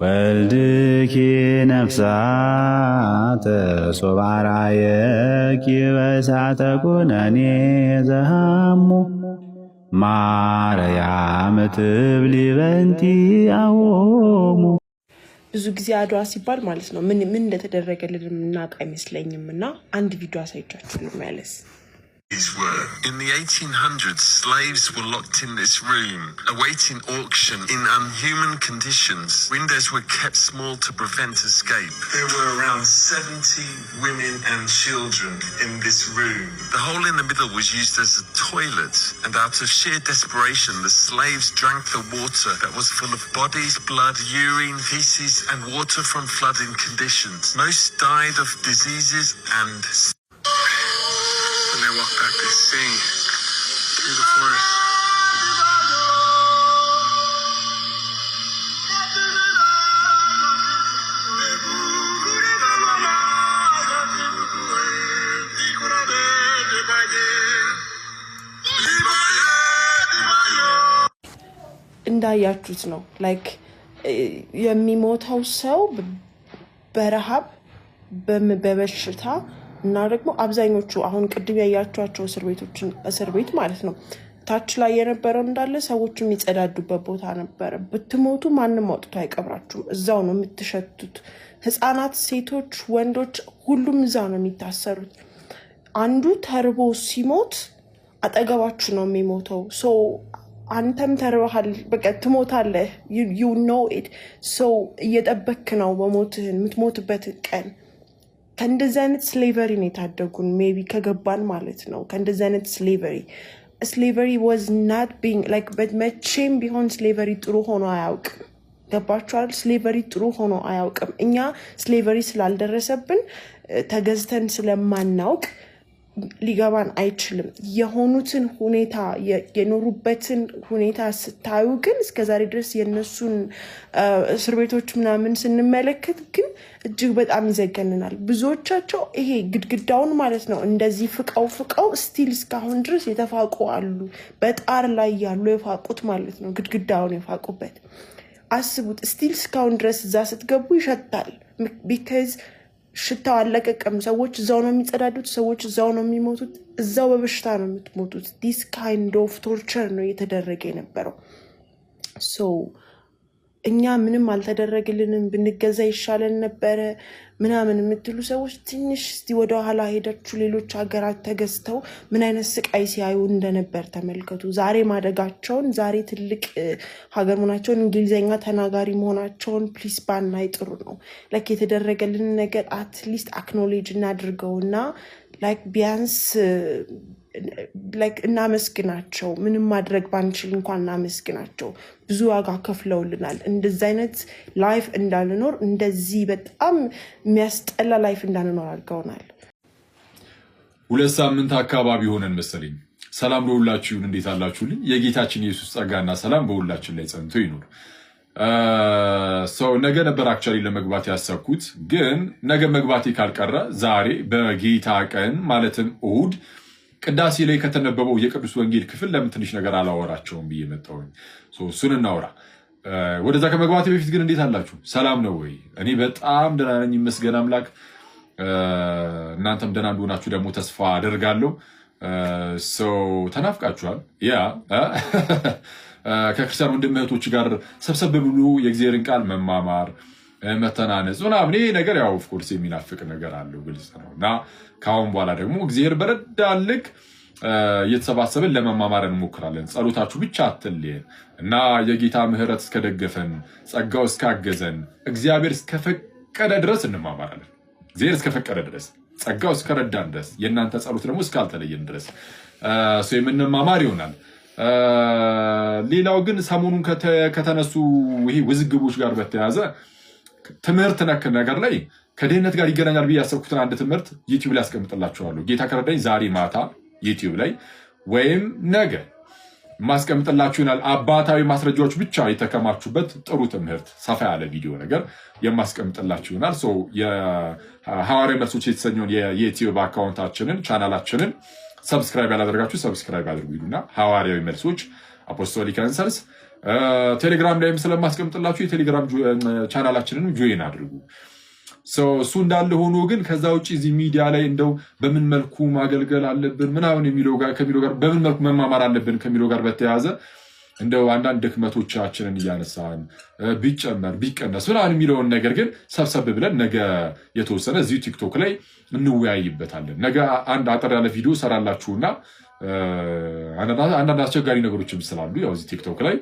ወልድኪ ነፍሳተ ሶባራየኪ በእሳተ ኩነኔ ዘሃሙ ማርያም ትብሊ በንቲ አዎሙ። ብዙ ጊዜ አድዋ ሲባል ማለት ነው ምን እንደተደረገልን የምናውቅ አይመስለኝም እና አንድ ቪዲዮ አሳይቻችሁ ልመለስ። In the 1800s, slaves were locked in this room, awaiting auction in unhuman conditions. Windows were kept small to prevent escape. There were around 70 women and children in this room. The hole in the middle was used as a toilet, and out of sheer desperation, the slaves drank the water that was full of bodies, blood, urine, feces, and water from flooding conditions. Most died of diseases and when they walk back, they sing through the forest. እንዳያችሁት ነው ላይክ የሚሞተው ሰው በረሃብ በበሽታ እና ደግሞ አብዛኞቹ አሁን ቅድም ያያችኋቸው እስር ቤት ማለት ነው ታች ላይ የነበረው እንዳለ ሰዎች የሚጸዳዱበት ቦታ ነበር። ብትሞቱ ማንም አውጥቶ አይቀብራችሁም። እዛው ነው የምትሸቱት። ህፃናት፣ ሴቶች፣ ወንዶች ሁሉም እዛው ነው የሚታሰሩት። አንዱ ተርቦ ሲሞት አጠገባችሁ ነው የሚሞተው። ሶ አንተም ተርበሃል፣ በቃ ትሞታለህ። you know it so እየጠበክ ነው መሞትህን የምትሞትበት ቀን። ከእንደዚህ አይነት ስሌቨሪ ነው የታደጉን ሜቢ ከገባን ማለት ነው። ከእንደዚህ አይነት ስሌቨሪ was not being like መቼም ቢሆን ስሌቨሪ ጥሩ ሆኖ አያውቅም። ገባችኋል? ስሌቨሪ ጥሩ ሆኖ አያውቅም። እኛ ስሌቨሪ ስላልደረሰብን ተገዝተን ስለማናውቅ ሊገባን አይችልም። የሆኑትን ሁኔታ የኖሩበትን ሁኔታ ስታዩ ግን እስከዛሬ ድረስ የነሱን እስር ቤቶች ምናምን ስንመለከት ግን እጅግ በጣም ይዘገንናል። ብዙዎቻቸው ይሄ ግድግዳውን ማለት ነው እንደዚህ ፍቀው ስቲል እስካሁን ድረስ የተፋቁ አሉ። በጣር ላይ ያሉ የፋቁት ማለት ነው ግድግዳውን የፋቁበት። አስቡት ስቲል እስካሁን ድረስ እዛ ስትገቡ ይሸታል። ቢካዝ ሽታው አለቀቀም። ሰዎች እዛው ነው የሚጸዳዱት። ሰዎች እዛው ነው የሚሞቱት። እዛው በበሽታ ነው የምትሞቱት። ዲስ ካይንድ ኦፍ ቶርቸር ነው እየተደረገ የነበረው። ሶ እኛ ምንም አልተደረግልንም ብንገዛ ይሻለን ነበረ ምናምን የምትሉ ሰዎች ትንሽ እስቲ ወደ ኋላ ሄዳችሁ ሌሎች ሀገራት ተገዝተው ምን አይነት ስቃይ ሲያዩ እንደነበር ተመልከቱ። ዛሬ ማደጋቸውን፣ ዛሬ ትልቅ ሀገር መሆናቸውን፣ እንግሊዝኛ ተናጋሪ መሆናቸውን ፕሊስ ባናይ ጥሩ ነው። ላይክ የተደረገልን ነገር አትሊስት አክኖሌጅ እናድርገውና ላይክ ቢያንስ ላይክ እናመስግናቸው። ምንም ማድረግ ባንችል እንኳን እናመስግናቸው። ብዙ ዋጋ ከፍለውልናል። እንደዚህ አይነት ላይፍ እንዳንኖር፣ እንደዚህ በጣም የሚያስጠላ ላይፍ እንዳንኖር አድርገውናል። 2 ሳምንት አካባቢ ሆነን መሰለኝ። ሰላም ለሁላችሁ ይሁን። እንዴት አላችሁልኝ? የጌታችን ኢየሱስ ጸጋና ሰላም በሁላችን ላይ ጸንቶ ይኑር። ነገ ነበር አክቹዋሊ ለመግባት ያሰብኩት፣ ግን ነገ መግባቴ ካልቀረ ዛሬ በጌታ ቀን ማለትም እሁድ ቅዳሴ ላይ ከተነበበው የቅዱስ ወንጌል ክፍል ለምን ትንሽ ነገር አላወራቸውም ብዬ መጣሁኝ። እሱን እናወራ። ወደዛ ከመግባቴ በፊት ግን እንዴት አላችሁ? ሰላም ነው ወይ? እኔ በጣም ደህና ነኝ፣ ይመስገን አምላክ። እናንተም ደህና እንደሆናችሁ ደግሞ ተስፋ አደርጋለሁ። ተናፍቃችኋል። ያ ከክርስቲያን ወንድም እህቶች ጋር ሰብሰብ ብሎ የእግዚአብሔርን ቃል መማማር፣ መተናነጽ ምናምን ይሄ ነገር ያው ኦፍኮርስ የሚናፍቅ ነገር አለው፣ ግልጽ ነው። እና ከአሁን በኋላ ደግሞ እግዚአብሔር በረዳን ልክ እየተሰባሰብን ለመማማር እንሞክራለን። ጸሎታችሁ ብቻ አትለየን እና የጌታ ምሕረት እስከደገፈን ጸጋው እስካገዘን እግዚአብሔር እስከፈቀደ ድረስ እንማማራለን። እግዚአብሔር እስከፈቀደ ድረስ ጸጋው እስከረዳን ድረስ የእናንተ ጸሎት ደግሞ እስካልተለየን ድረስ የምንማማር ይሆናል። ሌላው ግን ሰሞኑን ከተነሱ ይሄ ውዝግቦች ጋር በተያያዘ ትምህርት ነክ ነገር ላይ ከድህነት ጋር ይገናኛል ብዬ ያሰብኩትን አንድ ትምህርት ዩቲዩብ ላይ አስቀምጥላችኋለሁ። ጌታ ከረዳኝ ዛሬ ማታ ዩቲዩብ ላይ ወይም ነገ ማስቀምጥላችሁ ይሆናል። አባታዊ ማስረጃዎች ብቻ የተከማቹበት ጥሩ ትምህርት፣ ሰፋ ያለ ቪዲዮ ነገር የማስቀምጥላችሁ ይሆናል። የሐዋርያዊ መልሶች የተሰኘውን የዩቲዩብ አካውንታችንን ቻናላችንን ሰብስክራይብ ያላደረጋችሁ ሰብስክራይብ አድርጉ ይሉና ሐዋርያዊ መልሶች አፖስቶሊክ አንሰርስ ቴሌግራም ላይም ስለማስቀምጥላችሁ የቴሌግራም ቻናላችንን ጆይን አድርጉ። እሱ እንዳለ ሆኖ ግን ከዛ ውጭ እዚህ ሚዲያ ላይ እንደው በምን መልኩ ማገልገል አለብን ምናምን ከሚለው ጋር በምን መልኩ መማማር አለብን ከሚለው ጋር በተያያዘ እንደው አንዳንድ ድክመቶቻችንን እያነሳን ቢጨመር ቢቀነስ ምናምን የሚለውን ነገር ግን ሰብሰብ ብለን ነገ የተወሰነ እዚሁ ቲክቶክ ላይ እንወያይበታለን። ነገ አንድ አጠር ያለ ቪዲዮ ሰራላችሁና አንዳንድ አስቸጋሪ ነገሮችም ስላሉ ያው እዚህ ቲክቶክ ላይ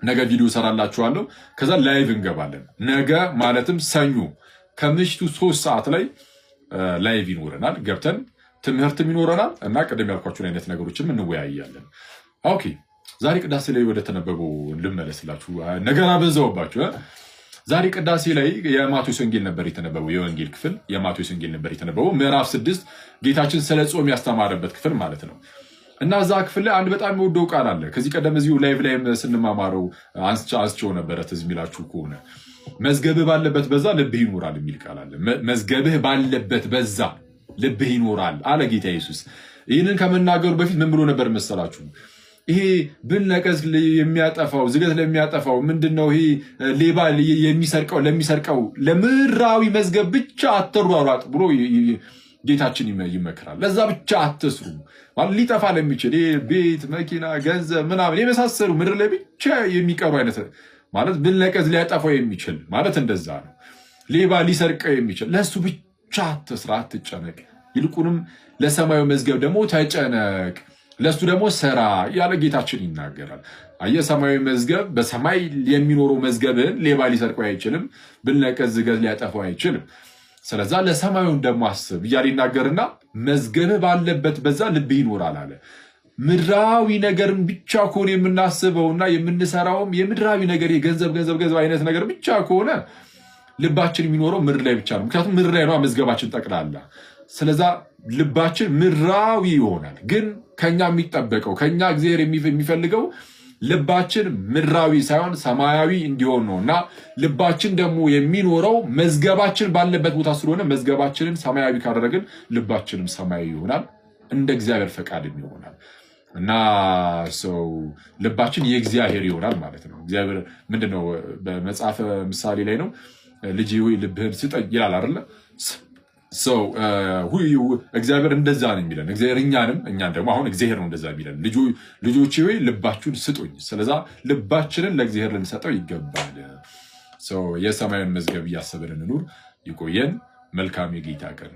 ነገ ቪዲዮ ሰራላችኋለሁ። ከዛ ላይቭ እንገባለን። ነገ ማለትም ሰኞ ከምሽቱ 3 ሰዓት ላይ ላይቭ ይኖረናል። ገብተን ትምህርትም ይኖረናል እና ቅድም ያልኳችሁን አይነት ነገሮችም እንወያያለን። ኦኬ ዛሬ ቅዳሴ ላይ ወደ ተነበበው ልመለስላችሁ። ነገር አበዛውባችሁ። ዛሬ ቅዳሴ ላይ የማቴዎስ ወንጌል ነበር የተነበበው። የወንጌል ክፍል የማቴዎስ ወንጌል ነበር የተነበበው ምዕራፍ 6 ጌታችን ስለ ጾም ያስተማረበት ክፍል ማለት ነው። እና እዛ ክፍል ላይ አንድ በጣም የወደው ቃል አለ። ከዚህ ቀደም እዚሁ ላይቭ ላይም ስንማማረው አንስቼው ነበረ። ትዝ የሚላችሁ ከሆነ መዝገብህ ባለበት በዛ ልብህ ይኖራል የሚል ቃል አለ። መዝገብህ ባለበት በዛ ልብህ ይኖራል አለ ጌታ ኢየሱስ። ይህንን ከመናገሩ በፊት ምን ብሎ ነበር መሰላችሁ? ይሄ ብልነቀዝ የሚያጠፋው ዝገት ለሚያጠፋው ምንድነው? ይሄ ሌባ ለሚሰርቀው ለምድራዊ መዝገብ ብቻ አትሯሯጥ ብሎ ጌታችን ይመክራል። ለዛ ብቻ አትስሩ ማለት ሊጠፋ ለሚችል ቤት፣ መኪና፣ ገንዘብ ምናምን የመሳሰሉ ምድር ላይ ብቻ የሚቀሩ አይነት ማለት ብልነቀዝ ሊያጠፋው የሚችል ማለት እንደዛ ነው። ሌባ ሊሰርቀው የሚችል ለሱ ብቻ አትስራ፣ አትጨነቅ። ይልቁንም ለሰማዩ መዝገብ ደግሞ ተጨነቅ፣ ለሱ ደግሞ ስራ ያለ ጌታችን ይናገራል። አየህ ሰማያዊ መዝገብ በሰማይ የሚኖረው መዝገብን ሌባ ሊሰርቀው አይችልም፣ ብልነቀዝ ዝገት ሊያጠፋው አይችልም። ስለዛ ለሰማዩን ደግሞ አስብ እያለ ይናገርና መዝገብህ ባለበት በዛ ልብህ ይኖራል አለ። ምድራዊ ነገርን ብቻ ከሆነ የምናስበውና የምንሰራውም የምድራዊ ነገር የገንዘብ አይነት ነገር ብቻ ከሆነ ልባችን የሚኖረው ምድር ላይ ብቻ ነው። ምክንያቱም ምድር ላይ ነው መዝገባችን ጠቅላላ። ስለዛ ልባችን ምድራዊ ይሆናል። ግን ከኛ የሚጠበቀው ከኛ እግዚአብሔር የሚፈልገው ልባችን ምድራዊ ሳይሆን ሰማያዊ እንዲሆን ነው። እና ልባችን ደግሞ የሚኖረው መዝገባችን ባለበት ቦታ ስለሆነ መዝገባችንን ሰማያዊ ካደረግን ልባችንም ሰማያዊ ይሆናል፣ እንደ እግዚአብሔር ፈቃድም ይሆናል። እና ሰው ልባችን የእግዚአብሔር ይሆናል ማለት ነው። እግዚአብሔር ምንድነው በመጽሐፈ ምሳሌ ላይ ነው ልጅ ሆይ ልብህን ስጠኝ ይላል አይደለ? እግዚአብሔር እንደዛ ነው የሚለን። እግዚአብሔር እኛን ደግሞ አሁን እግዚአብሔር ነው እንደዛ የሚለን ልጆቼ ሆይ ልባችሁን ስጡኝ። ስለዛ ልባችንን ለእግዚአብሔር ልንሰጠው ይገባል። የሰማዩን መዝገብ እያሰብን እንኑር። ይቆየን። መልካም የጌታ ቀን።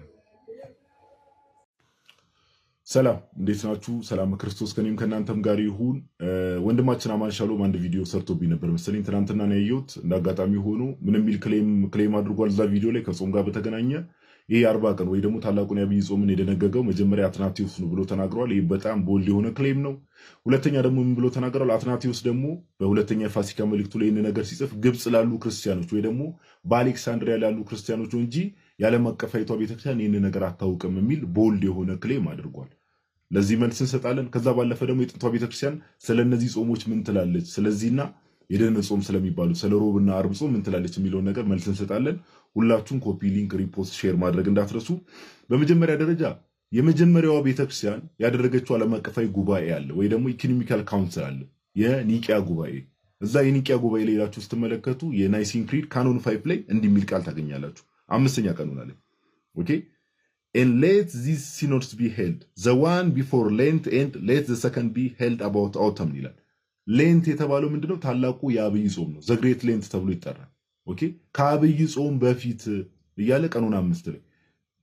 ሰላም፣ እንዴት ናችሁ? ሰላም ክርስቶስ ከኔም ከእናንተም ጋር ይሁን። ወንድማችን አማን ሻሎም አንድ ቪዲዮ ሰርቶብኝ ነበር መሰለኝ ትናንትና ነው ያየሁት። እንዳጋጣሚ ሆኖ ምን የሚል ክሌም አድርጓል እዛ ቪዲዮ ላይ ከጾም ጋር በተገናኘ ይሄ 40 ቀን ወይ ደግሞ ታላቁን የዐቢይ ጾምን የደነገገው መጀመሪያ አትናቴዎስ ነው ብሎ ተናግሯል። ይሄ በጣም ቦልድ የሆነ ክሌም ነው። ሁለተኛ ደግሞ ምን ብሎ ተናግሯል? አትናቴዎስ ደግሞ በሁለተኛ የፋሲካ መልእክቱ ላይ ይህን ነገር ሲጽፍ ግብጽ ላሉ ክርስቲያኖች ወይ ደግሞ በአሌክሳንድሪያ ላሉ ክርስቲያኖች እንጂ የዓለም አቀፋዊቷ ቤተክርስቲያን ይህን ነገር አታውቅም የሚል ቦልድ የሆነ ክሌም አድርጓል። ለዚህ መልስ እንሰጣለን። ከዛ ባለፈ ደግሞ የጥንቷ ቤተክርስቲያን ስለነዚህ ጾሞች ምን ትላለች፣ ስለዚህና የደህንነት ጾም ስለሚባሉት ስለ ሮብና አርብ ጾም ምን ትላለች የሚለውን ነገር መልስ እንሰጣለን። ሁላችሁም ኮፒ፣ ሊንክ፣ ሪፖስት፣ ሼር ማድረግ እንዳትረሱ። በመጀመሪያ ደረጃ የመጀመሪያዋ ቤተክርስቲያን ያደረገችው ዓለም አቀፋዊ ጉባኤ አለ ወይ ደግሞ ኢኮኖሚካል ካውንስል አለ፣ የኒቂያ ጉባኤ። እዛ የኒቂያ ጉባኤ ላይ ሄዳችሁ ስትመለከቱ የናይሲን ክሪድ ካኖን 5 ላይ እንዲህ የሚል ቃል ታገኛላችሁ። 5ኛ ቀኑን አለ ኦኬ and let these synods be held, the one before Lent and let the second be held about autumn ይላል። ሌንት የተባለው ምንድነው? ታላቁ የዐቢይ ጾም ነው። ዘ ግሬት ሌንት ተብሎ ይጠራል። ኦኬ ከዐቢይ ጾም በፊት እያለ ቀኑን 5 ላይ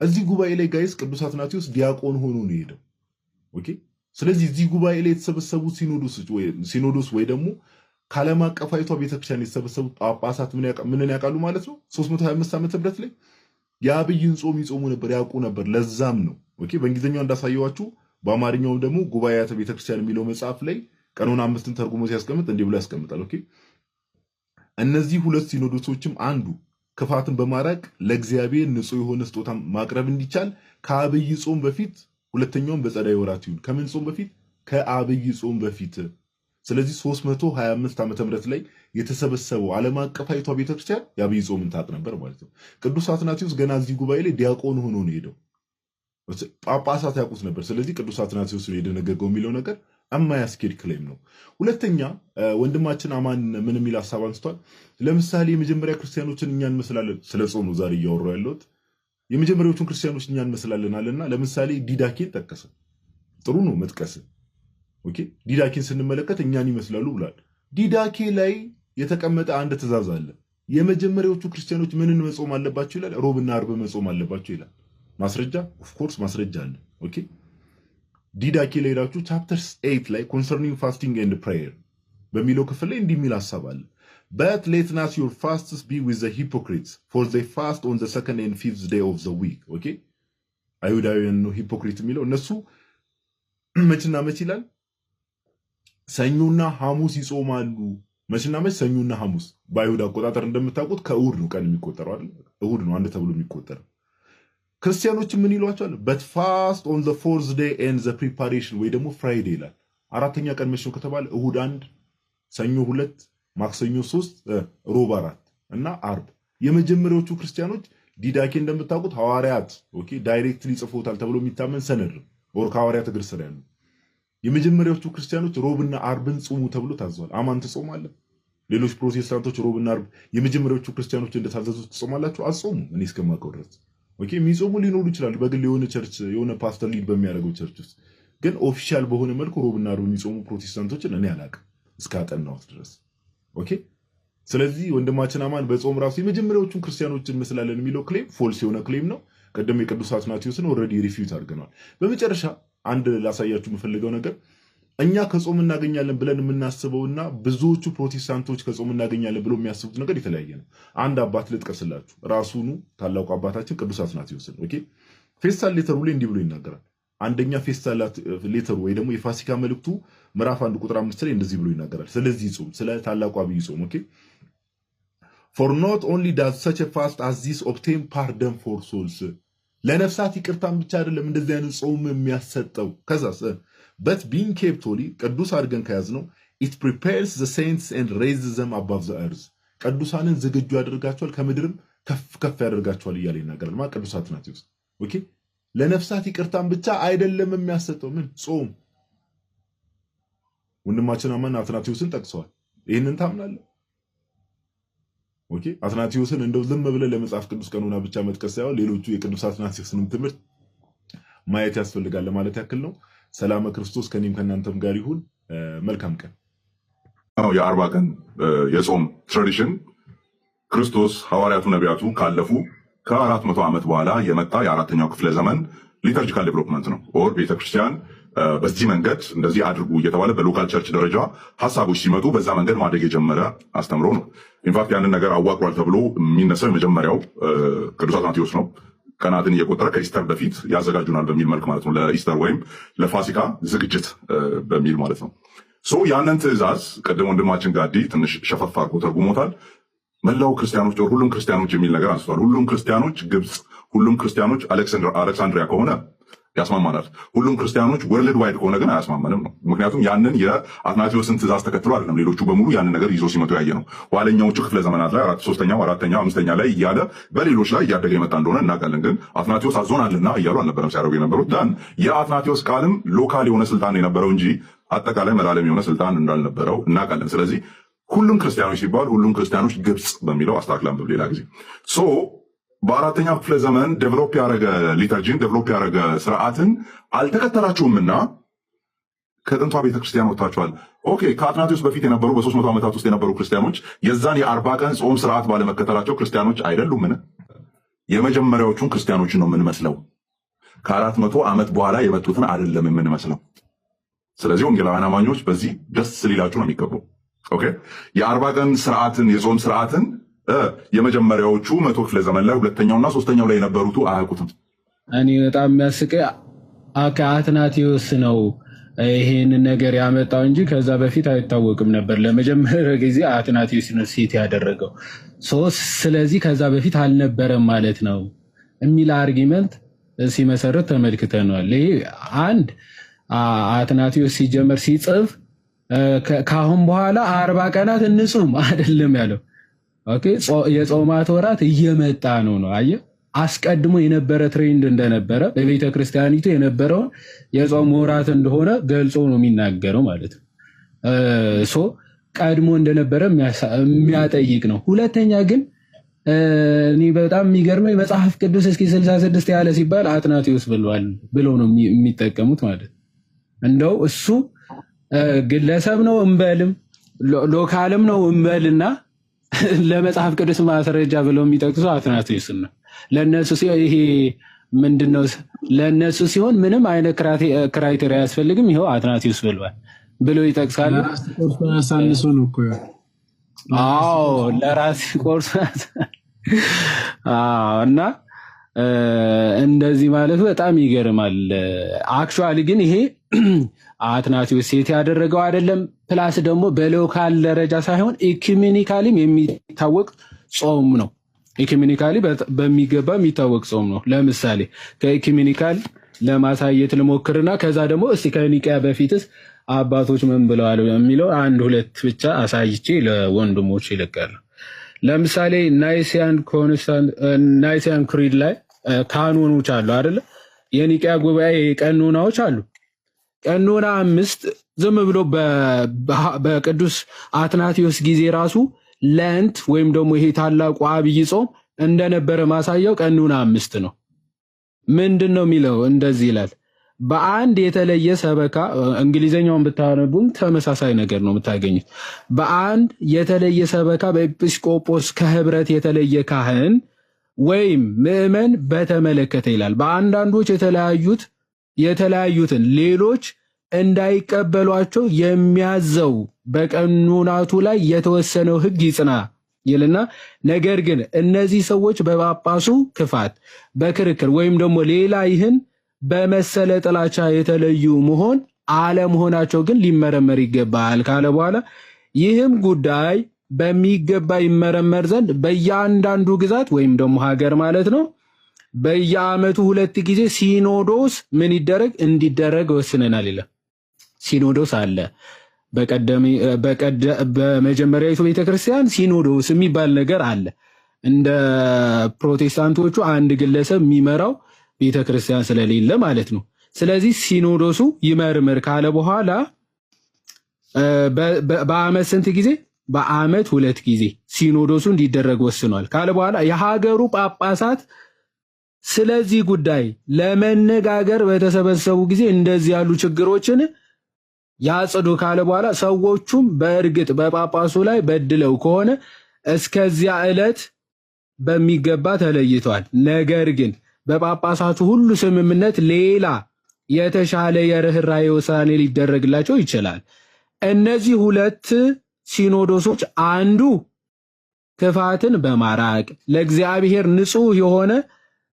እዚህ ጉባኤ ላይ ጋይስ ቅዱስ አትናቴዎስ ዲያቆን ሆኖ ነው የሄደው። ኦኬ ስለዚህ እዚህ ጉባኤ ላይ የተሰበሰቡት ሲኖዶስ ወይ ደግሞ ከዓለም አቀፋዊቷ ቤተክርስቲያን የተሰበሰቡት ጳጳሳት ምን ያውቃሉ ማለት ነው? 325 ዓመተ ምህረት ላይ የዐቢይን ጾም ይጾሙ ነበር፣ ያውቁ ነበር። ለዛም ነው ኦኬ በእንግሊዝኛው እንዳሳየዋችሁ በአማርኛውም ደግሞ ጉባኤያተ ቤተክርስቲያን የሚለው መጽሐፍ ላይ ቀኑን 5ን ተርጉሞ ሲያስቀምጥ እንዲህ ብሎ ያስቀምጣል። ኦኬ እነዚህ ሁለት ሲኖዶሶችም አንዱ ክፋትን በማራቅ ለእግዚአብሔር ንጹህ የሆነ ስጦታ ማቅረብ እንዲቻል ከዐቢይ ጾም በፊት፣ ሁለተኛውም በጸደይ ወራት ይሁን። ከምን ጾም በፊት? ከዐቢይ ጾም በፊት። ስለዚህ 325 ዓመተ ምህረት ላይ የተሰበሰበው ዓለም አቀፋዊቷ ቤተክርስቲያን የዐቢይ ጾምን ታውቅ ነበር ማለት ነው። ቅዱስ አትናቴዎስ ገና እዚህ ጉባኤ ላይ ዲያቆን ሆኖ ነው ሄደው። ጳጳሳት ያውቁት ነበር። ስለዚህ ቅዱስ አትናቴዎስ ነው የደነገገው የሚለው ነገር የማያስኬድ ክሌም ነው። ሁለተኛ ወንድማችን አማን ምን የሚል ሀሳብ አንስቷል። ለምሳሌ የመጀመሪያ ክርስቲያኖችን እኛ እንመስላለን፣ ስለ ጾም ነው ዛሬ እያወራሁ ያለሁት። የመጀመሪያዎቹን ክርስቲያኖች እኛ እንመስላለን አለና ለምሳሌ ዲዳኬን ጠቀሰ። ጥሩ ነው መጥቀስ። ኦኬ ዲዳኬን ስንመለከት እኛን ይመስላሉ ብሏል። ዲዳኬ ላይ የተቀመጠ አንድ ትእዛዝ አለ። የመጀመሪያዎቹ ክርስቲያኖች ምንን መጾም አለባቸው ይላል? ሮብና አርብ መጾም አለባቸው ይላል። ማስረጃ ኦፍኮርስ ማስረጃ አለ። ኦኬ ዲዳኬ ላይ ሄዳችሁ ቻፕተር 8 ላይ ኮንሰርኒንግ ፋስቲንግ ኤንድ ፕሬየር በሚለው ክፍል ላይ እንዲህ የሚል ሀሳብ አለ። But let not your fasts be with the hypocrites, for they fast on the 2nd and 5th day of the week. Okay? አይሁዳውያን ነው ሂፖክሪት የሚለው። እነሱ መችና መች ይላል? ሰኞና ሐሙስ ይጾማሉ። መችና መች? ሰኞና ሐሙስ። በአይሁድ አቆጣጠር እንደምታውቁት ከእሁድ ነው ቀን የሚቆጠረው አይደል? እሁድ ነው አንድ ተብሎ የሚቆጠረው። ክርስቲያኖች ምን ይሏቸዋል? but fast on the 4th day and the preparation ወይ ደግሞ ፍራይዴ ይላል። አራተኛ ቀን መች ነው ከተባለ እሁድ 1፣ ሰኞ 2፣ ማክሰኞ 3፣ ሮብ 4 እና አርብ። የመጀመሪያዎቹ ክርስቲያኖች ዲዳኬ እንደምታውቁት ሐዋርያት ኦኬ ዳይሬክትሊ ጽፎታል ተብሎ የሚታመን ሰነድ ነው። ወር ከሐዋርያት እግር ስር ያሉ የመጀመሪያዎቹ ክርስቲያኖች ሮብና አርብን ጾሙ ተብሎ ታዟል። አማን ትጾማለህ? ሌሎች ፕሮቴስታንቶች ሮብና አርብ የመጀመሪያዎቹ ክርስቲያኖች እንደታዘዙት ትጾማላችሁ? አጾሙ። እኔ እስከማውቀው ድረስ ኦኬ የሚጾሙ ሊኖሩ ይችላሉ በግል የሆነ ቸርች የሆነ ፓስተር ሊድ በሚያደርገው ቸርች ውስጥ፣ ግን ኦፊሻል በሆነ መልኩ ሮብና አርብ የሚጾሙ ፕሮቴስታንቶችን እኔ አላውቅም እስካጠናሁት ድረስ። ኦኬ ስለዚህ ወንድማችን አማን በጾም ራሱ የመጀመሪያዎቹን ክርስቲያኖችን መስላለን የሚለው ክሌም ፎልስ የሆነ ክሌም ነው። ቀደም የቅዱስ አትናቴዎስን ኦልሬዲ ሪፊዩት አድርገናል። በመጨረሻ አንድ ላሳያችሁ የምፈልገው ነገር እኛ ከጾም እናገኛለን ብለን የምናስበውና ብዙዎቹ ፕሮቴስታንቶች ከጾም እናገኛለን ብሎ የሚያስቡት ነገር የተለያየ ነው። አንድ አባት ልጥቀስላችሁ፣ ራሱኑ ታላቁ አባታችን ቅዱስ አትናቴዎስን። ኦኬ ፌስታል ሌተሩ ላይ እንዲህ ብሎ ይናገራል። አንደኛ ፌስታል ሌተሩ ወይ ደግሞ የፋሲካ መልእክቱ ምዕራፍ 1 ቁጥር 5 ላይ እንደዚህ ብሎ ይናገራል። ስለዚህ ጾም ስለ ታላቁ አብይ ጾም ኦኬ for not only does such a fast as this obtain pardon for souls ለነፍሳት ይቅርታን ብቻ አይደለም እንደዚህ አይነት ጾም የሚያሰጠው ከዛስ but being kept holy ቅዱስ አድርገን ከያዝነው it prepares the saints and raises them above the earth ቅዱሳንን ዝግጁ ያደርጋቸዋል ከምድርም ከፍ ከፍ ያደርጋቸዋል እያለ ይናገራል። ማለት ቅዱስ አትናቴዎስ ኦኬ ለነፍሳት ይቅርታን ብቻ አይደለም የሚያሰጠው ምን ጾም። ወንድማችን አማን አትናቴዎስን ጠቅሰዋል። ይህንን ታምናለህ? ኦኬ አትናቴዎስን እንደው ዝም ብለህ ለመጽሐፍ ቅዱስ ቀኖና ብቻ መጥቀስ ሳይሆን ሌሎቹ የቅዱስ አትናቴዎስንም ትምህርት ማየት ያስፈልጋል ለማለት ያክል ነው። ሰላም ክርስቶስ ከኔም ከእናንተም ጋር ይሁን። መልካም ቀን። የ40 ቀን የጾም ትራዲሽን ክርስቶስ ሐዋርያቱ ነቢያቱ ካለፉ ከ400 ዓመት በኋላ የመጣ የ4ኛው ክፍለ ዘመን ሊተርጂካል ዴቨሎፕመንት ነው። ኦር ቤተክርስቲያን በዚህ መንገድ እንደዚህ አድርጉ እየተባለ በሎካል ቸርች ደረጃ ሀሳቦች ሲመጡ በዛ መንገድ ማደግ የጀመረ አስተምሮ ነው። ኢንፋክት ያንን ነገር አዋቅሯል ተብሎ የሚነሳው የመጀመሪያው ቅዱስ አትናቴዎስ ነው። ቀናትን እየቆጠረ ከኢስተር በፊት ያዘጋጁናል በሚል መልክ ማለት ነው። ለኢስተር ወይም ለፋሲካ ዝግጅት በሚል ማለት ነው። ያንን ትእዛዝ ቅድም ወንድማችን ጋዲ ትንሽ ሸፈፍ አድርጎ ተርጉሞታል። መላው ክርስቲያኖች ሁሉም ክርስቲያኖች የሚል ነገር አንስቷል። ሁሉም ክርስቲያኖች ግብፅ፣ ሁሉም ክርስቲያኖች አሌክሳንድሪያ ከሆነ ያስማማናል። ሁሉም ክርስቲያኖች ወርልድ ዋይድ ከሆነ ግን አያስማማንም ነው። ምክንያቱም ያንን የአትናቴዎስን ትእዛዝ ተከትሎ አይደለም ሌሎቹ በሙሉ ያንን ነገር ይዞ ሲመጡ ያየ ነው። ኋለኛዎቹ ክፍለ ዘመናት ላይ 3ኛው፣ 4ኛው፣ 5ኛ ላይ እያለ በሌሎች ላይ እያደገ የመጣ እንደሆነ እናውቃለን። ግን አትናቴዎስ አዞናልና እያሉ አልነበረም ሲያደርጉ የነበሩት። ዳን የአትናቴዎስ ቃልም ሎካል የሆነ ስልጣን የነበረው እንጂ አጠቃላይ መላለም የሆነ ስልጣን እንዳልነበረው እናውቃለን። ስለዚህ ሁሉም ክርስቲያኖች ሲባል ሁሉም ክርስቲያኖች ግብፅ በሚለው አስተካክላም ሌላ ጊዜ በ4ኛው ክፍለ ዘመን ዴቨሎፕ ያደረገ ሊተርጂን ዴቨሎፕ ያደረገ ስርዓትን አልተከተላችሁምና ከጥንቷ ቤተክርስቲያን ወጥታችኋል። ኦኬ ከአትናቴዎስ በፊት የነበሩ በ300 ዓመታት ውስጥ የነበሩ ክርስቲያኖች የዛን የ40 ቀን ጾም ስርዓት ባለመከተላቸው ክርስቲያኖች አይደሉምን? የመጀመሪያዎቹን ክርስቲያኖችን ነው የምንመስለው። ከ400 ዓመት በኋላ የመጡትን አይደለም የምንመስለው። ስለዚህ ወንጌላውያን አማኞች በዚህ ደስ ሊላችሁ ነው የሚገባው። ኦኬ የ40 ቀን ስርዓትን የጾም ስርዓትን የመጀመሪያዎቹ 100 ክፍለ ዘመን ላይ ሁለተኛውና ሶስተኛው ላይ የነበሩት አያውቁትም። እኔ በጣም የሚያስቀኝ አትናቴዎስ ነው ይሄንን ነገር ያመጣው እንጂ ከዛ በፊት አይታወቅም ነበር። ለመጀመሪያ ጊዜ አትናቴዎስ ነው ሴት ያደረገው። ስለዚህ ከዛ በፊት አልነበረም ማለት ነው የሚል አርጊመንት ሲመሰረት ተመልክተናል። ይሄ አንድ አትናቴዎስ ሲጀመር ሲጽፍ ከአሁን በኋላ 40 ቀናት እንጹም አይደለም ያለው። ኦኬ የጾማት ወራት እየመጣ ነው። አየህ አስቀድሞ የነበረ ትሬንድ እንደነበረ በቤተ ክርስቲያኒቱ የነበረውን የጾም ወራት እንደሆነ ገልጾ ነው የሚናገረው ማለት ነው። ቀድሞ እንደነበረ የሚያጠይቅ ነው። ሁለተኛ ግን እኔ በጣም የሚገርመኝ መጽሐፍ ቅዱስ እስኪ 66 ያለ ሲባል አትናቴዎስ ብለው ነው የሚጠቀሙት ማለት ነው። እንደው እሱ ግለሰብ ነው እንበልም ሎካልም ነው እንበልና ለመጽሐፍ ቅዱስ ማስረጃ ብለው የሚጠቅሱ አትናቴዎስን ነው። ለነሱ ሲሆን ይሄ ምንድነው? ለነሱ ሲሆን ምንም አይነት ክራይቴሪያ አያስፈልግም። ይኸው አትናቴዎስ ብለው ይጠቅሳሉ። ሳንሱ ነው እኮ አዎ ለራስ ቆርሶ እና እንደዚህ ማለቱ በጣም ይገርማል። አክቹአሊ ግን ይሄ አትናቴዎስ ሴት ያደረገው አይደለም። ፕላስ ደግሞ በሎካል ደረጃ ሳይሆን ኢኩሜኒካሊም የሚታወቅ ጾም ነው። ኢኩሜኒካሊ በሚገባ የሚታወቅ ጾም ነው። ለምሳሌ ከኢኩሜኒካል ለማሳየት ልሞክርና ከዛ ደግሞ እስቲ ከኒቅያ በፊትስ አባቶች ምን ብለዋል የሚለው አንድ ሁለት ብቻ አሳይቼ ለወንድሞች ይልካሉ። ለምሳሌ ናይሲያን ክሪድ ላይ ካኖኖች አሉ አይደለ? የኒቅያ ጉባኤ ቀኖናዎች አሉ። ቀኖና 5 ዝም ብሎ በቅዱስ አትናቴዎስ ጊዜ ራሱ ለንት ወይም ደግሞ ይሄ ታላቁ አብይ ጾም እንደነበረ ማሳያው ቀኖና 5 ነው። ምንድን ነው የሚለው? እንደዚህ ይላል። በአንድ የተለየ ሰበካ፣ እንግሊዘኛውን ብታነቡም ተመሳሳይ ነገር ነው የምታገኙት። በአንድ የተለየ ሰበካ በኤጲስቆጶስ ከህብረት የተለየ ካህን ወይም ምዕመን በተመለከተ ይላል። በአንዳንዶች የተለያዩትን ሌሎች እንዳይቀበሏቸው የሚያዘው በቀኖናቱ ላይ የተወሰነው ሕግ ይጽና ይልና፣ ነገር ግን እነዚህ ሰዎች በጳጳሱ ክፋት፣ በክርክር ወይም ደግሞ ሌላ ይህን በመሰለ ጥላቻ የተለዩ መሆን አለመሆናቸው ግን ሊመረመር ይገባል ካለ በኋላ ይህም ጉዳይ በሚገባ ይመረመር ዘንድ በእያንዳንዱ ግዛት ወይም ደግሞ ሀገር ማለት ነው በየዓመቱ 2 ጊዜ ሲኖዶስ ምን ይደረግ እንዲደረግ ወስነናል ይላል። ሲኖዶስ አለ። በመጀመሪያዊቱ ቤተክርስቲያን ሲኖዶስ የሚባል ነገር አለ። እንደ ፕሮቴስታንቶቹ አንድ ግለሰብ የሚመራው ቤተክርስቲያን ስለሌለ ማለት ነው። ስለዚህ ሲኖዶሱ ይመርምር ካለ በኋላ በዓመት ስንት ጊዜ? በዓመት 2 ጊዜ ሲኖዶሱ እንዲደረግ ወስኗል ካለ በኋላ የሀገሩ ጳጳሳት ስለዚህ ጉዳይ ለመነጋገር በተሰበሰቡ ጊዜ እንደዚህ ያሉ ችግሮችን ያጽዱ ካለ በኋላ ሰዎቹም በእርግጥ በጳጳሱ ላይ በድለው ከሆነ እስከዚያ ዕለት በሚገባ ተለይቷል። ነገር ግን በጳጳሳቱ ሁሉ ስምምነት ሌላ የተሻለ የርኅራኄ ውሳኔ ሊደረግላቸው ይችላል። እነዚህ 2 ሲኖዶሶች አንዱ ክፋትን በማራቅ ለእግዚአብሔር ንጹሕ የሆነ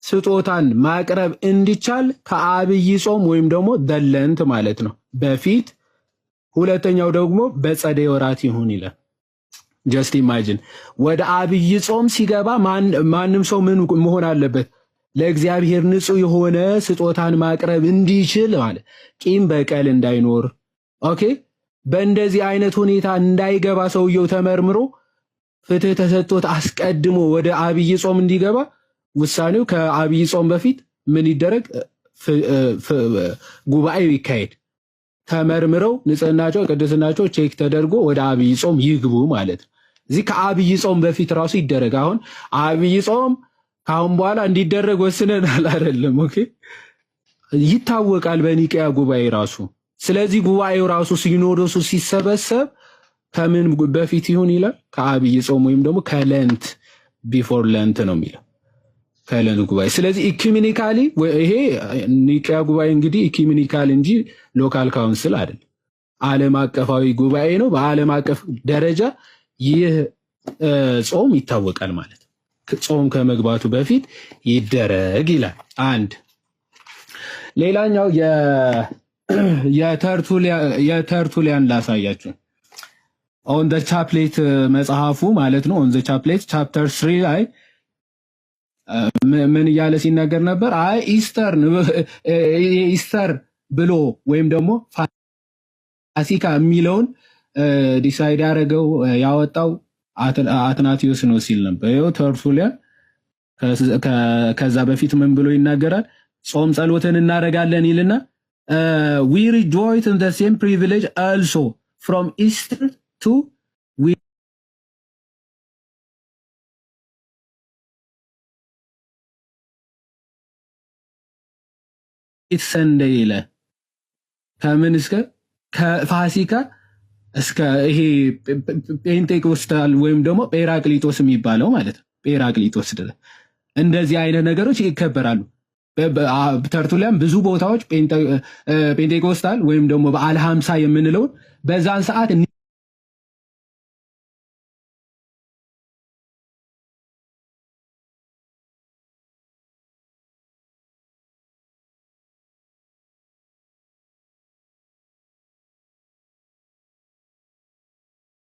ስጦታን ማቅረብ እንዲቻል ከአብይ ጾም ወይም ደግሞ ደለንት ማለት ነው በፊት፣ ሁለተኛው ደግሞ በጸደይ ወራት ይሁን ይላል። ጀስት ኢማጂን ወደ አብይ ጾም ሲገባ ማንም ሰው ምን መሆን አለበት? ለእግዚአብሔር ንጹሕ የሆነ ስጦታን ማቅረብ እንዲችል ማለት ቂም በቀል እንዳይኖር፣ ኦኬ በእንደዚህ አይነት ሁኔታ እንዳይገባ ሰውየው ተመርምሮ ፍትህ ተሰጥቶት አስቀድሞ ወደ አብይ ጾም እንዲገባ ውሳኔው ከአብይ ጾም በፊት ምን ይደረግ? ጉባኤው ይካሄድ። ተመርምረው ንጽህናቸው ቅድስናቸው ቼክ ተደርጎ ወደ አብይ ጾም ይግቡ ማለት ነው። እዚህ ከአብይ ጾም በፊት ራሱ ይደረግ። አሁን አብይ ጾም ካሁን በኋላ እንዲደረግ ወስነናል አይደለም? ኦኬ ይታወቃል በኒቅያ ጉባኤ ራሱ። ስለዚህ ጉባኤው ራሱ ሲኖዶሱ ሲሰበሰብ ከምን በፊት ይሁን ይላል? ከአብይ ጾም ወይም ደግሞ ከለንት ቢፎር ለንት ነው የሚለው ከለንት ጉባኤ። ስለዚህ ኢኩሜኒካሊ ይሄ ኒቅያ ጉባኤ እንግዲህ ኢኩሜኒካል እንጂ ሎካል ካውንስል አይደለም፣ ዓለም አቀፋዊ ጉባኤ ነው። በዓለም አቀፍ ደረጃ ይህ ጾም ይታወቃል ማለት ነው። ጾም ከመግባቱ በፊት ይደረግ ይላል። አንድ ሌላኛው የተርቱሊያን ላሳያችሁ። ኦን ዘ ቻፕሌት መጽሐፉ ማለት ነው። ኦን ዘ ቻፕሌት ቻፕተር 3 ላይ ምን እያለ ሲናገር ነበር? አይ ኢስተር ብሎ ወይም ደግሞ ፋሲካ የሚለውን ዲሳይድ ያደረገው ያወጣው አትናቴዎስ ነው ሲል ነበር። ይኸው ተርቱሊያን ከዛ በፊት ምን ብሎ ይናገራል? ጾም ጸሎትን እናደርጋለን ይልና we rejoice in the same privilege also from Easter to Sunday ይላል። ከምን እስከ ከፋሲካ እስከ ይሄ ፔንቴኮስታል ወይም ደግሞ ጴራቅሊጦስ የሚባለው ማለት ነው። ጴራቅሊጦስ ድረስ እንደዚህ አይነት ነገሮች ይከበራሉ። ተርቱሊያን ብዙ ቦታዎች ፔንቴኮስታል ወይም ደግሞ በዓለ ሀምሳ የምንለውን በዛን ሰዓት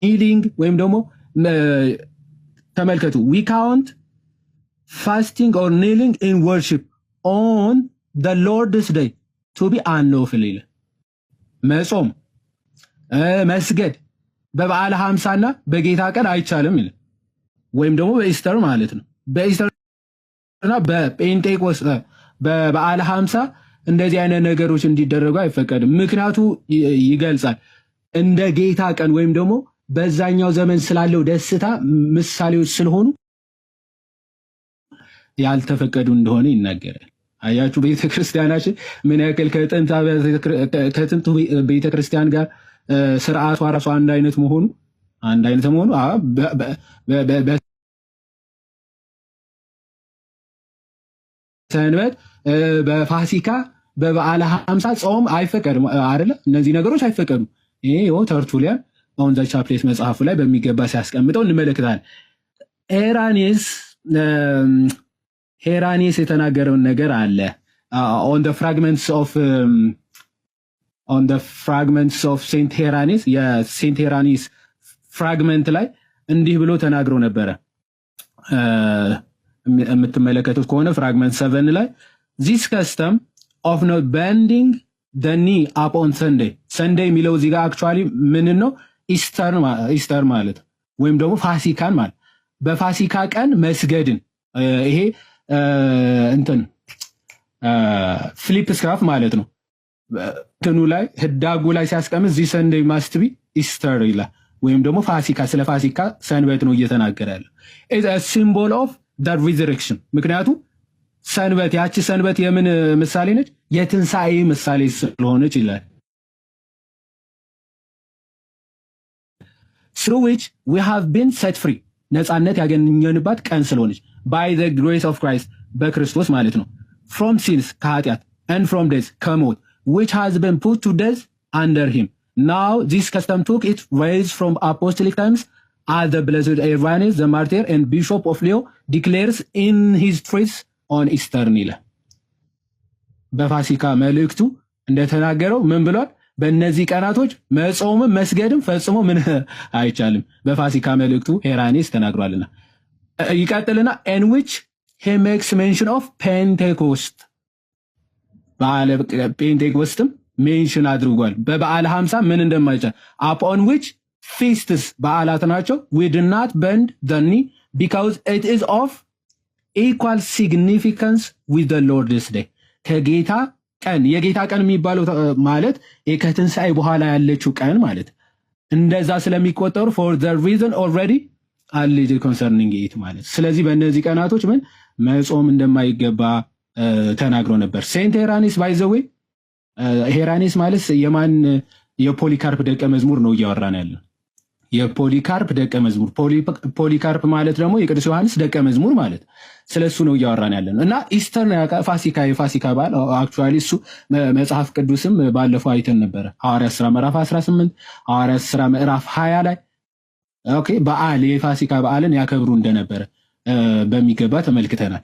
ሂሊንግ ወይም ደግሞ ተመልከቱ we count fasting or kneeling in worship on the Lord's day to be unlawful ይላል። መጾም መስገድ በበዓለ ሀምሳና በጌታ ቀን አይቻልም ይላል። ወይም ደግሞ በኢስተር ማለት ነው። በኢስተርና በጴንጤቆስ በበዓለ ሀምሳ እንደዚህ አይነት ነገሮች እንዲደረጉ አይፈቀድም። ምክንያቱ ይገልጻል። እንደ ጌታ ቀን ወይም ደግሞ በዛኛው ዘመን ስላለው ደስታ ምሳሌዎች ስለሆኑ ያልተፈቀዱ እንደሆነ ይናገራል። አያችሁ ቤተክርስቲያናችን ምን ያክል ከጥንቱ ቤተክርስቲያን ጋር ስርዓቷ ራሱ አንድ አይነት መሆኑ ሰንበት በፋሲካ በበዓለ ሀምሳ ጾም አይፈቀድም አይደለ? እነዚህ ነገሮች አይፈቀዱም። ይሄ ተርቱሊያን ኦን ዘ ቻፕሌት መጽሐፉ ላይ በሚገባ ሲያስቀምጠው እንመለከታለን። ሄራኒስ የተናገረውን ነገር አለ on the fragments of ሴንት ሄራኒስ የሴንት ሄራኒስ ፍራግመንት ላይ እንዲህ ብሎ ተናግሮ ነበረ። የምትመለከቱት ከሆነ ፍራግመንት 7 ላይ this custom of not bending the knee upon Sunday የሚለው እዚህ ጋር actually ምን ነው ኢስተር ማለት ወይም ደግሞ ፋሲካን ማለት በፋሲካ ቀን መስገድን ይሄ እንትን ፍሊፕ ስክራፍ ማለት ነው። እንትኑ ላይ ህዳጉ ላይ ሲያስቀምጥ ዚህ ሰንደይ ማስት ቢ ኢስተር ይላል። ወይም ደግሞ ፋሲካ ስለ ፋሲካ ሰንበት ነው እየተናገረ ያለው። ኢዝ አ ሲምቦል ኦፍ ዘ ሪዘረክሽን። ምክንያቱም ሰንበት ያቺ ሰንበት የምን ምሳሌ ነች? የትንሣኤ ምሳሌ ስለሆነች ይላል። through which we have been set free ነፃነት ያገኘንባት ቀን ስለሆነች by the grace of Christ በክርስቶስ ማለት ነው from sins ከኃጢአት and from death ከሞት which has been put to death under him. Now this custom took its rise from apostolic times as the blessed Irenaeus the martyr and bishop of Leo declares in his treatise on Easter ይላል። በፋሲካ መልእክቱ እንደተናገረው ምን ብሏል? በእነዚህ ቀናቶች መጾምም መስገድም ፈጽሞ ምን አይቻልም። በፋሲካ መልእክቱ ሄራኒስ ተናግሯልና ይቀጥልና in which he makes mention of Pentecost በዓለ ጴንጤቆስትም ሜንሽን አድርጓል። በበዓለ ሀምሳ ምን እንደማይቻል upon which feasts በዓላት ናቸው we do not bend the knee because it is of equal significance with the Lord's day ከጌታ ቀን የጌታ ቀን የሚባለው ማለት ከትንሣኤ በኋላ ያለችው ቀን ማለት እንደዛ ስለሚቆጠሩ for the reason already alleged concerning it ማለት ስለዚህ በእነዚህ ቀናቶች ምን መጾም እንደማይገባ ተናግሮ ነበር። ሴንት ሄራኒስ ባይ ዘ ዌይ ሄራኒስ ማለት የማን የፖሊካርፕ ደቀ መዝሙር ነው እያወራን ያለው። የፖሊካርፕ ደቀ መዝሙር ፖሊካርፕ ማለት ደግሞ የቅዱስ ዮሐንስ ደቀ መዝሙር ማለት ስለሱ ነው እያወራን ያለን እና ኢስተር የፋሲካ በዓል አክቹዋሊ እሱ መጽሐፍ ቅዱስም ባለፈው አይተን ነበረ። ሐዋርያት ሥራ ምዕራፍ 18 ሐዋርያት ሥራ ምዕራፍ 20 ላይ ኦኬ በዓል የፋሲካ በዓልን ያከብሩ እንደነበረ በሚገባ ተመልክተናል።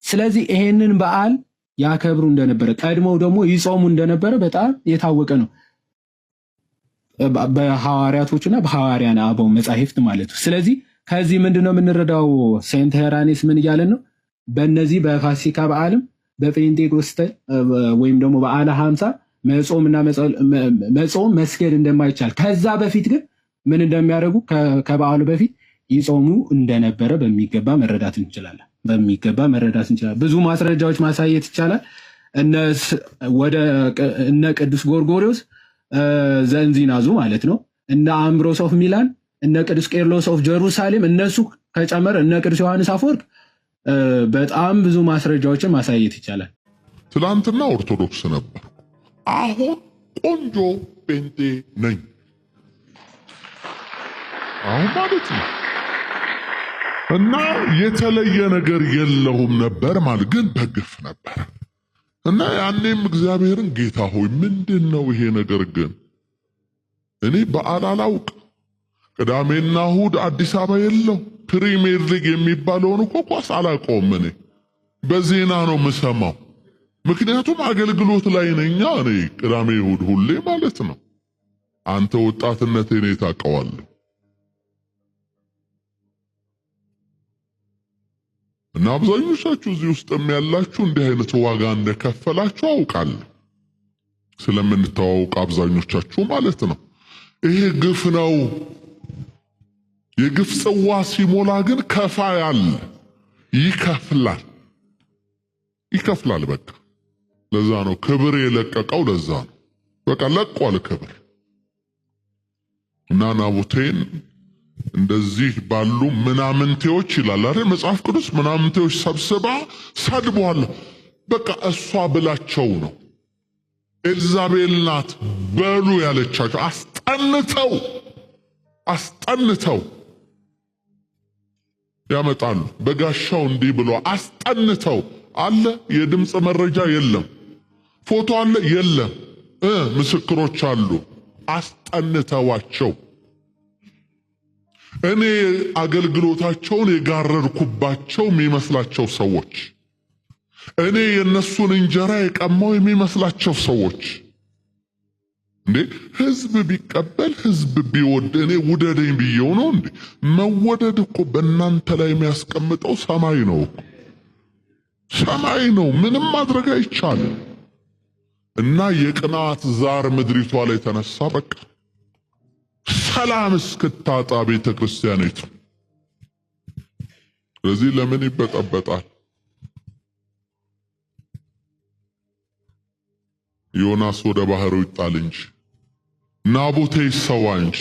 ስለዚህ ይሄንን በዓል ያከብሩ እንደነበረ ቀድሞው ደግሞ ይጾሙ እንደነበረ በጣም የታወቀ ነው በሐዋርያቶችና በሐዋርያን አበው መጻሕፍት ማለት ነው። ስለዚህ ከዚህ ምንድነው የምንረዳው? ሴንት ሄራኒስ ምን እያለን ነው? በእነዚህ በፋሲካ በዓልም በጴንጤቆስጤ ወይም ደግሞ በዓለ ሀምሳ መጾም መስገድ እንደማይቻል ከዛ በፊት ግን ምን እንደሚያደርጉ ከበዓሉ በፊት ይጾሙ እንደነበረ በሚገባ መረዳት እንችላለን። በሚገባ መረዳት እንችላለን። ብዙ ማስረጃዎች ማሳየት ይቻላል። እነ ቅዱስ ጎርጎሪዎስ ዘእንዚናዙ ማለት ነው፣ እነ አምብሮስ ኦፍ ሚላን፣ እነ ቅዱስ ቄርሎስ ኦፍ ጀሩሳሌም፣ እነሱ ከጨመረ እነ ቅዱስ ዮሐንስ አፈወርቅ በጣም ብዙ ማስረጃዎችን ማሳየት ይቻላል። ትላንትና ኦርቶዶክስ ነበር፣ አሁን ቆንጆ ጴንጤ ነኝ አሁን ማለት ነው። እና የተለየ ነገር የለውም ነበር ማለት ግን በግፍ ነበር። እና ያኔም እግዚአብሔርን ጌታ ሆይ ምንድነው ይሄ ነገር? ግን እኔ በዓል አላውቅ፣ ቅዳሜና እሑድ አዲስ አበባ የለው፣ ፕሪሚየር ሊግ የሚባለውን እኮ ኳስ አላውቀውም። እኔ በዜና ነው የምሰማው፣ ምክንያቱም አገልግሎት ላይ ነኝ እኔ ቅዳሜ እሑድ ሁሌ ማለት ነው። አንተ ወጣትነቴን ታውቀዋለህ። እና አብዛኞቻችሁ እዚህ ውስጥ ያላችሁ እንዲህ አይነት ዋጋ እንደከፈላችሁ አውቃለሁ፣ ስለምንተዋወቅ አብዛኞቻችሁ ማለት ነው። ይሄ ግፍ ነው። የግፍ ጽዋ ሲሞላ ግን ከፋያል፣ ይከፍላል። በቃ ለዛ ነው ክብር የለቀቀው። ለዛ ነው በቃ ለቋል ክብር። እና ናቡቴን እንደዚህ ባሉ ምናምንቴዎች ይላል አይደል መጽሐፍ ቅዱስ፣ ምናምንቴዎች ሰብስባ ሰድቧል። በቃ እሷ ብላቸው ነው ኤልዛቤል ናት በሉ ያለቻቸው። አስጠንተው ያመጣሉ። በጋሻው እንዲህ ብሎ አስጠንተው አለ። የድምፅ መረጃ የለም፣ ፎቶ አለ የለም፣ ምስክሮች አሉ። አስጠንተዋቸው እኔ አገልግሎታቸውን የጋረድኩባቸው የሚመስላቸው ሰዎች፣ እኔ የነሱን እንጀራ የቀማው የሚመስላቸው ሰዎች እንዴ ህዝብ ቢቀበል ህዝብ ቢወድ እኔ ውደደኝ ብየው ነው እንዴ? መወደድ እኮ በእናንተ ላይ የሚያስቀምጠው ሰማይ ነው፣ ሰማይ ነው። ምንም ማድረግ አይቻልም። እና የቅናት ዛር ምድሪቷ ላይ ተነሳ። በቃ ሰላም እስክታጣ ቤተ ክርስቲያኒቱ። ስለዚህ ለምን ይበጠበጣል? ዮናስ ወደ ባህሩ ይጣል እንጂ ናቡቴ ይሰዋ እንጂ